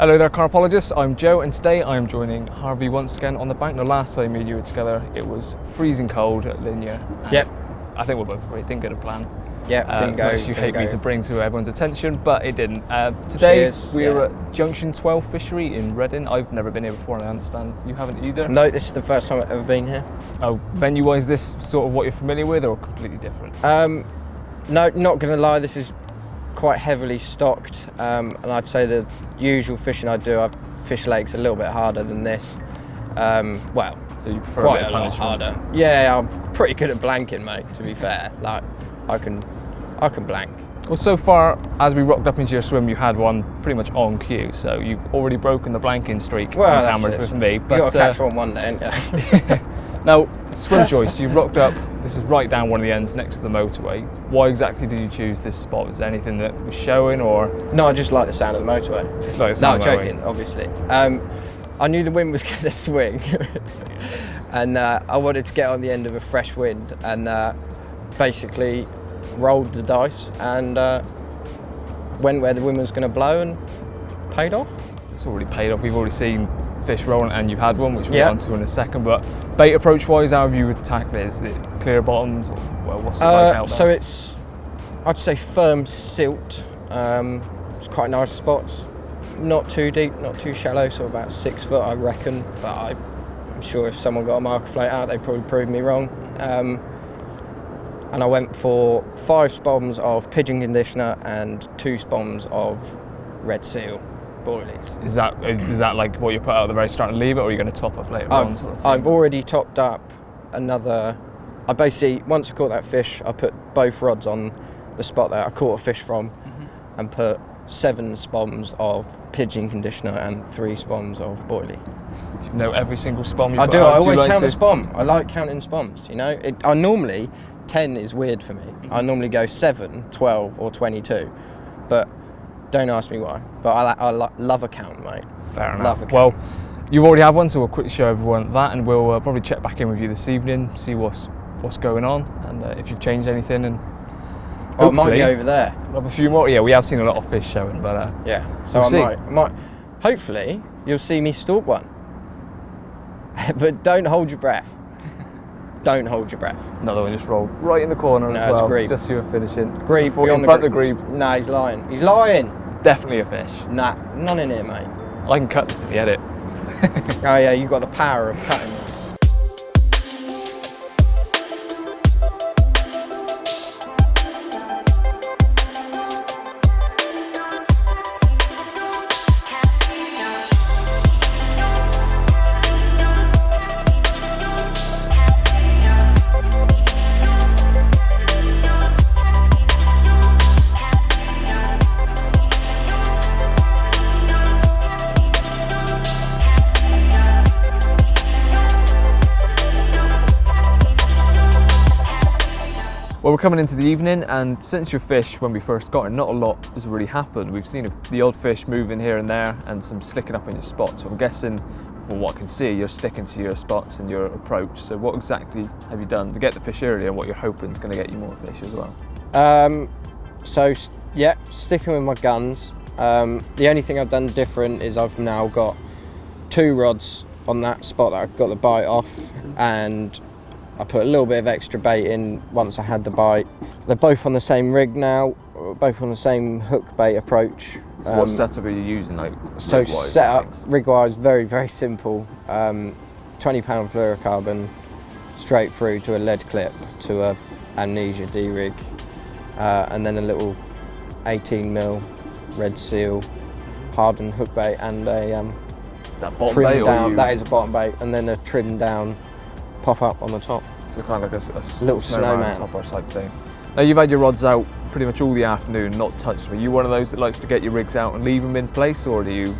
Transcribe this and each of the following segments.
Hello there, Carpologists. I'm Joe, and today I'm joining Harvey once again on the bank. The last time me and you were together, it was freezing cold at Linear. Yep. I think we're both agreed, didn't get a plan. Yep, didn't go. You hate me to bring to everyone's attention, but it didn't. Today we're at Junction 12 Fishery in Reading. I've never been here before, and I understand you haven't either. No, this is the first time I've ever been here. Oh, venue-wise, this sort of what you're familiar with, or completely different? No, not going to lie, this is quite heavily stocked, and I'd say the usual fishing I do, I fish lakes a little bit harder than this. Well, so you prefer quite a bit lot harder. Yeah, I'm pretty good at blanking, mate. To be fair, like I can blank. Well, so far as we rocked up into your swim, you had one pretty much on cue, so you've already broken the blanking streak on cameras with me. But you got to catch one day, ain't you? Now, swim choice. You've rocked up. This is right down one of the ends next to the motorway. Why exactly did you choose this spot? Was there anything that was showing, or? No, I just like the sound of the motorway. Just like the sound of the motorway. No, joking, obviously. I knew the wind was going to swing, and I wanted to get on the end of a fresh wind, and basically rolled the dice and went where the wind was going to blow, and paid off. It's already paid off. We've already seen fish rolling, and you've had one, which we'll get onto in a second. But bait approach wise, how have you attacked it? Is it clear bottoms, or well, what's it like out there? So it's, I'd say, firm silt. It's quite nice spots. Not too deep, not too shallow, so about 6 foot, I reckon. But I'm sure if someone got a marker float out, they'd probably prove me wrong. And I went for 5 spoms of pigeon conditioner and 2 spoms of red seal boilies. Is that like what you put out at the very start and leave it, or are you going to top up later on? Sort of thing? I've already topped up another. I basically, once I caught that fish, I put both rods on the spot that I caught a fish from, and put 7 spoms of pigeon conditioner and 3 spoms of boilie. Do you know every single spom you I put do. out? I always count a spom. I like counting spoms. You know, I normally 10 is weird for me. I normally go 7, 12, or 22, but. Don't ask me why, but I love a count, mate. Fair enough. Well, you've already had one, so we'll quickly show everyone that, and we'll probably check back in with you this evening, see what's going on, and if you've changed anything. And it might be over there. We'll have a few more. Yeah, we have seen a lot of fish showing, but yeah. So I might. Hopefully, you'll see me stalk one. But don't hold your breath. Don't hold your breath. Another one just rolled right in the corner as well. Grebe. Just so you're finishing. Grebe, in front of the grebe. Nah, he's lying. He's lying. Definitely a fish. Nah, none in here, mate. I can cut this in the edit. Oh yeah, you've got the power of cutting this. Well, we're coming into the evening, and since your fish, when we first got in, not a lot has really happened. We've seen the odd fish moving here and there, and some slicking up in your spots. So I'm guessing, from what I can see, you're sticking to your spots and your approach. So what exactly have you done to get the fish earlier, and what you're hoping is going to get you more fish as well? So yeah, sticking with my guns. The only thing I've done different is I've now got 2 rods on that spot that I've got the bite off, and I put a little bit of extra bait in once I had the bite. They're both on the same rig now, both on the same hook bait approach. So what setup are you using, like so setup rig-wise, very, very simple. 20 pound fluorocarbon straight through to a lead clip to a Amnesia D-rig, and then a little 18mm red seal hardened hook bait, and a is that bottom trimmed bait, down. That is a bottom bait, and then a trimmed down pop up on the top. So kind of like a little snowman topper type thing. Now you've had your rods out pretty much all the afternoon, not touched them. Are you one of those that likes to get your rigs out and leave them in place, or do you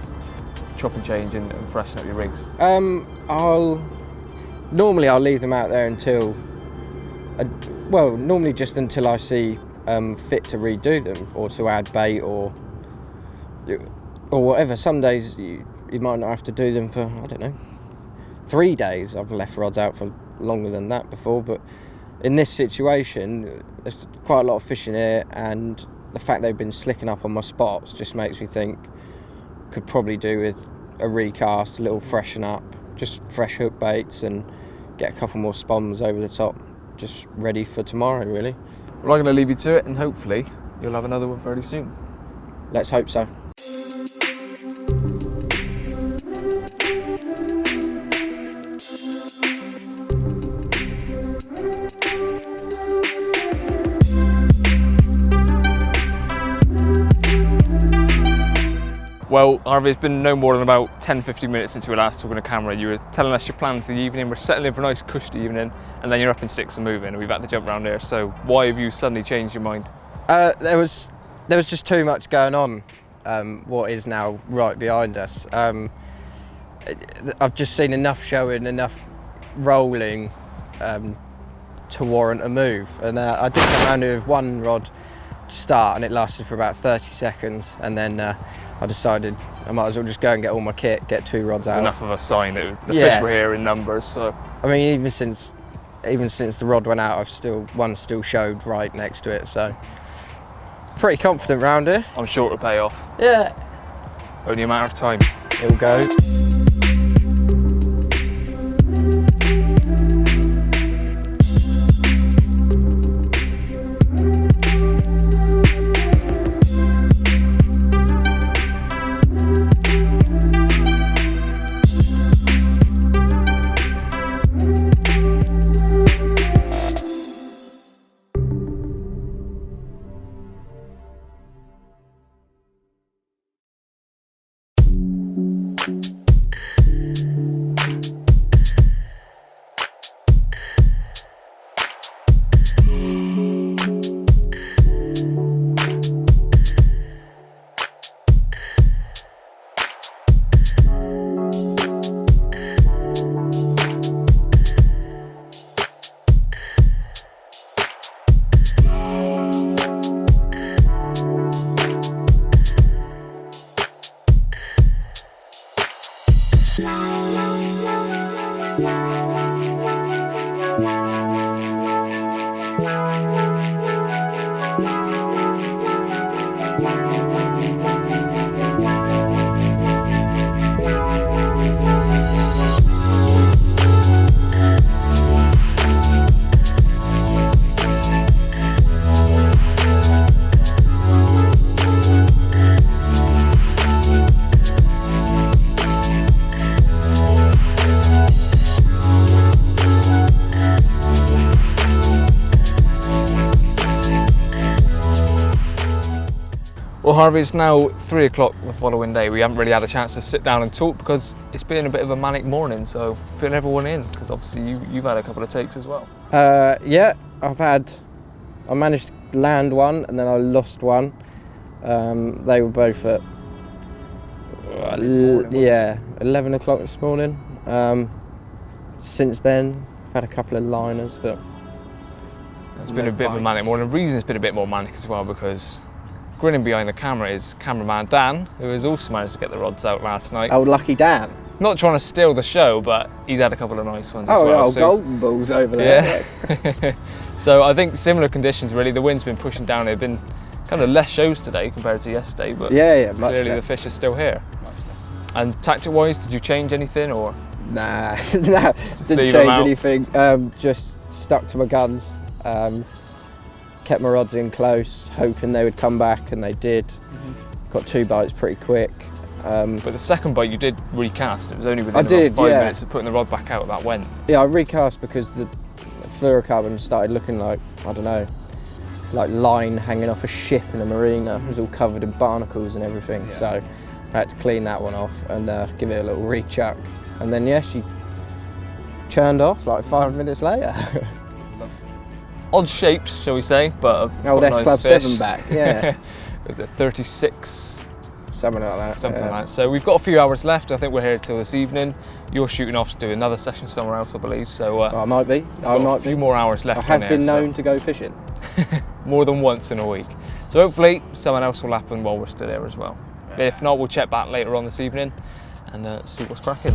chop and change and freshen up your rigs? Normally I'll leave them out there until, normally just until I see fit to redo them, or to add bait, or whatever. Some days you might not have to do them for, I don't know, 3 days. I've left rods out for longer than that before, but in this situation, there's quite a lot of fish in here, and the fact they've been slicking up on my spots just makes me think, could probably do with a recast, a little freshen up, just fresh hook baits and get a couple more spawns over the top, just ready for tomorrow really. Well, I'm going to leave you to it, and hopefully you'll have another one fairly soon. Let's hope so. Well, Harvey, it's been no more than about 10-15 minutes since we were last talking to camera. You were telling us your plans for the evening. We're settling in for a nice cushy evening, and then you're up in sticks and moving, and we've had to jump around here. So why have you suddenly changed your mind? There was just too much going on. What is now right behind us. I've just seen enough showing, enough rolling to warrant a move. And I did come around with one rod to start, and it lasted for about 30 seconds, and then I decided I might as well just go and get all my kit, get 2 rods out. Enough of a sign that the fish were here in numbers. So I mean, even since the rod went out, one still showed right next to it. So pretty confident round here. I'm sure it'll pay off. Yeah. Only a matter of time. It'll go. Well, Harvey, it's now 3 o'clock the following day. We haven't really had a chance to sit down and talk because it's been a bit of a manic morning, so fill everyone in, because obviously you've had a couple of takes as well. Yeah, I managed to land one and then I lost one. They were both at 11 o'clock this morning. Since then, I've had a couple of liners, but it's been a bit of a manic morning. The reason it's been a bit more manic as well because grinning behind the camera is cameraman Dan, who has also managed to get the rods out last night. Oh, lucky Dan. Not trying to steal the show, but he's had a couple of nice ones as well. Oh, golden balls over there. Yeah. So I think similar conditions really. The wind's been pushing down. There have been kind of less shows today compared to yesterday, but much clearly less. the fish are still here. And tactic-wise, did you change anything or? Nah, didn't change anything. Just stuck to my guns. Kept my rods in close, hoping they would come back, and they did. Got 2 bites pretty quick. But the second bite you did recast. It was only within about 5 minutes of putting the rod back out that went. Yeah, I recast because the fluorocarbon started looking like, I don't know, like line hanging off a ship in a marina. It was all covered in barnacles and everything. Yeah. So I had to clean that one off and give it a little rechuck. And then she churned off like 5 minutes later. Odd shaped, shall we say, but old S Club 7 back, yeah. Was it 36? Something like that. Something like that. So we've got a few hours left. I think we're here till this evening. You're shooting off to do another session somewhere else, I believe. So I might be. I might a few more hours left. I have been known to go fishing. More than once in a week. So hopefully something else will happen while we're still here as well. Yeah. But if not, we'll check back later on this evening and see what's cracking.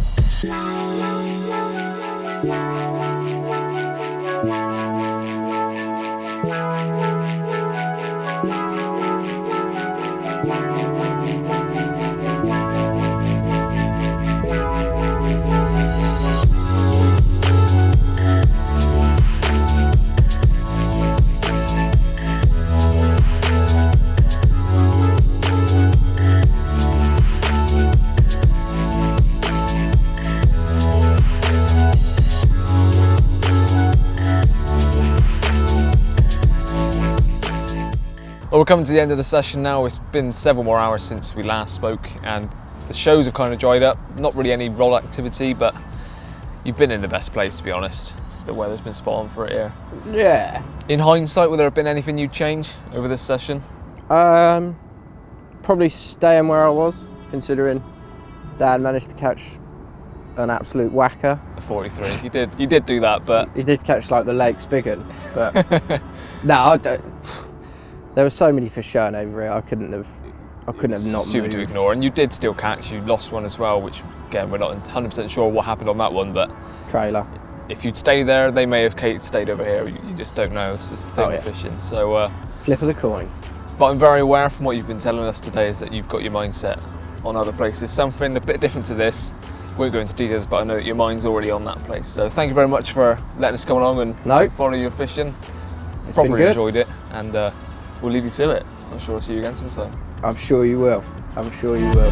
Well, we're coming to the end of the session now. It's been several more hours since we last spoke, and the shows have kind of dried up. Not really any roll activity, but you've been in the best place, to be honest. The weather's been spot on for it here. Yeah. In hindsight, would there have been anything you'd change over this session? Probably staying where I was, considering Dan managed to catch an absolute whacker. A 43. You did do that, but He did catch like the Lakes big un, but no, I don't. There were so many fish showing over here. I couldn't have not stupid moved. to ignore. And you did still catch. You lost one as well, which again we're not 100% sure what happened on that one. But Trailer. if you'd stayed there, they may have stayed over here. You just don't know. It's the thing with fishing. So. Flip of the coin. But I'm very aware from what you've been telling us today is that you've got your mindset on other places. Something a bit different to this. Won't go into details, but I know that your mind's already on that place. So thank you very much for letting us come along and follow your fishing. Probably enjoyed it, and we'll leave you to it. I'm sure I'll see you again sometime. I'm sure you will. I'm sure you will.